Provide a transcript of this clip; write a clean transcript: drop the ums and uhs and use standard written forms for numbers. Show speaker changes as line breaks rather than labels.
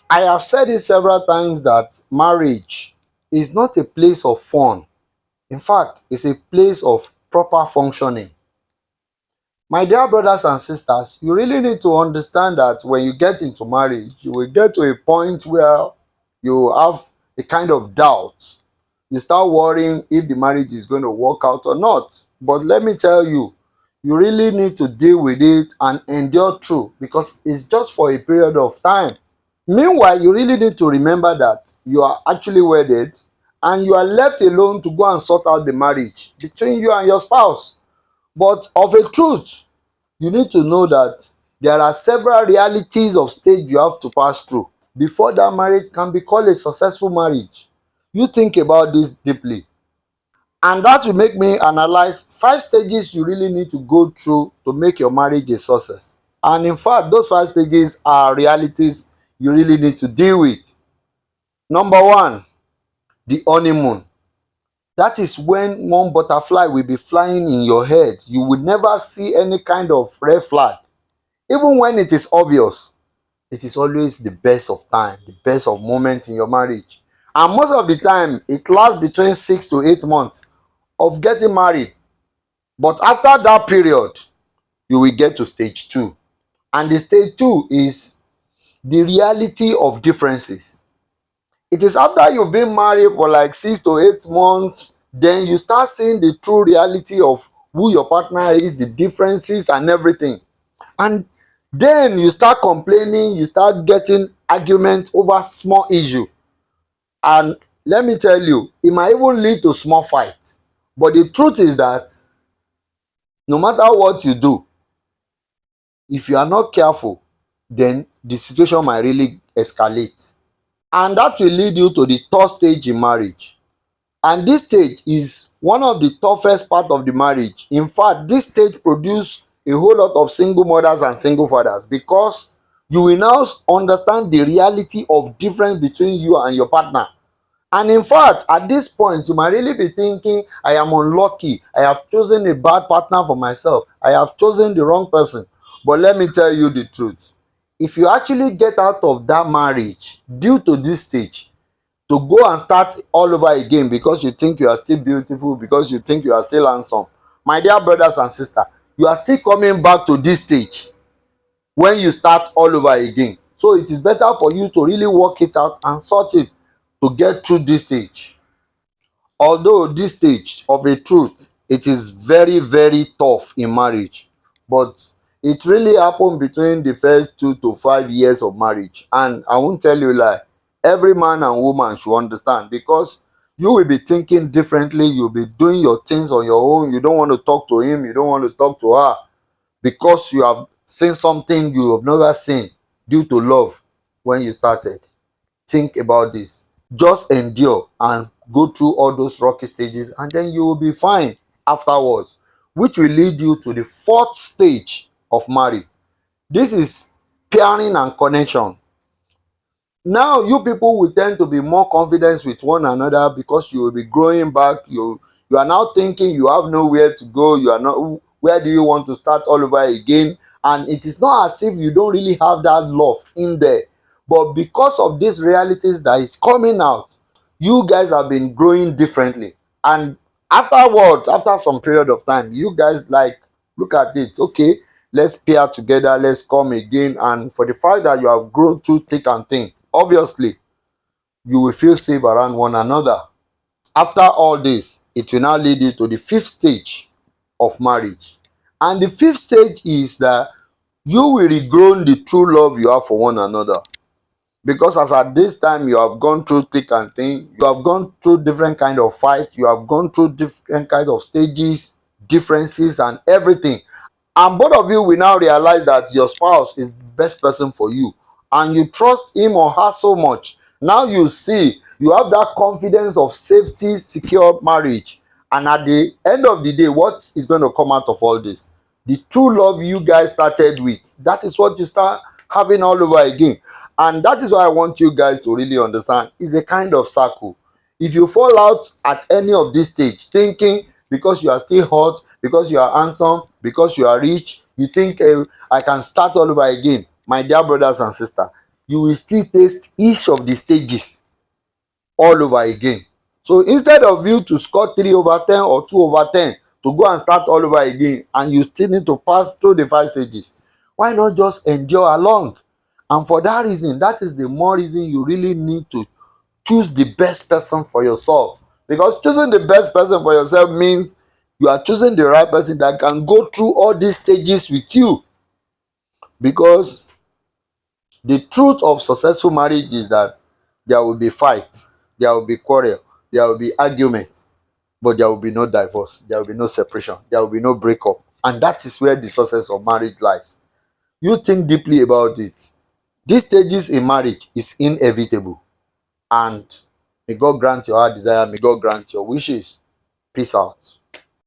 I have said it several times that marriage is not a place of fun. In fact, it's a place of proper functioning. My dear brothers and sisters, you really need to understand that when you get into marriage, you will get to a point where you have a kind of doubt. You start worrying if the marriage is going to work out or not. But let me tell you, you really need to deal with it and endure through, because it's just for a period of time. Meanwhile, you really need to remember that you are actually wedded and you are left alone to go and sort out the marriage between you and your spouse. But of a truth, you need to know that there are several realities of stage you have to pass through before that marriage can be called a successful marriage. You think about this deeply, and that will make me analyze 5 stages you really need to go through to make your marriage a success. And in fact, those 5 stages are realities you really need to deal with. Number one, the honeymoon. That is when one butterfly will be flying in your head. You will never see any kind of red flag. Even when it is obvious, it is always the best of time, the best of moments in your marriage. And most of the time, it lasts between 6 to 8 months of getting married. But after that period, you will get to stage two. And the stage two is the reality of differences. It is after you've been married for like 6 to 8 months, then you start seeing the true reality of who your partner is, the differences and everything. And then you start complaining, you start getting argument over small issue. And let me tell you, it might even lead to small fight. But the truth is that no matter what you do, if you are not careful, then the situation might really escalate. And that will lead you to the third stage in marriage. And this stage is one of the toughest part of the marriage. In fact, this stage produce a whole lot of single mothers and single fathers, because you will now understand the reality of difference between you and your partner. And in fact, at this point, you might really be thinking, I am unlucky, I have chosen a bad partner for myself, I have chosen the wrong person. But let me tell you the truth, if you actually get out of that marriage due to this stage, to go and start all over again because you think you are still beautiful, because you think you are still handsome, my dear brothers and sisters, you are still coming back to this stage when you start all over again. So it is better for you to really work it out and sort it to get through this stage. Although this stage, of a truth, it is very very tough in marriage, but it really happen between the first 2 to 5 years of marriage. And I won't tell you lie, every man and woman should understand, because you will be thinking differently, you'll be doing your things on your own, you don't want to talk to him, you don't want to talk to her, because you have seen something you have never seen due to love when you started. Think about this. Just endure and go through all those rocky stages, and then you will be fine afterwards, which will lead you to the fourth stage of marriage. This is pairing and connection. Now you people will tend to be more confident with one another, because you will be growing back. You are now thinking you have nowhere to go, you are not, where do you want to start all over again? And it is not as if you don't really have that love in there, but because of these realities that is coming out, you guys have been growing differently. And afterwards, after some period of time, you guys like, look at it, okay, let's pair together, let's come again. And for the fact that you have grown through thick and thin, obviously you will feel safe around one another. After all this, it will now lead you to the fifth stage of marriage. And the fifth stage is that you will regrow the true love you have for one another. Because as at this time, you have gone through thick and thin, you have gone through different kind of fights, you have gone through different kind of stages, differences and everything. And both of you will now realize that your spouse is the best person for you, and you trust him or her so much. Now you see, you have that confidence of safety, secure marriage. And at the end of the day, what is going to come out of all this? The true love you guys started with, that is what you start having all over again. And that is why I want you guys to really understand, it's a kind of circle. If you fall out at any of this stage thinking because you are still hot, because you are handsome, because you are rich, you think, I can start all over again, my dear brothers and sisters, you will still taste each of the stages all over again. So instead of you to score 3/10 or 2/10 to go and start all over again, and you still need to pass through the 5 stages, why not just endure along? And for that reason, that is the more reason you really need to choose the best person for yourself. Because choosing the best person for yourself means you are choosing the right person that can go through all these stages with you. Because the truth of successful marriage is that there will be fight, there will be quarrel, there will be argument, but there will be no divorce, there will be no separation, there will be no breakup. And that is where the success of marriage lies. You think deeply about it. These stages in marriage is inevitable. And may God grant your heart desire, may God grant your wishes. Peace out.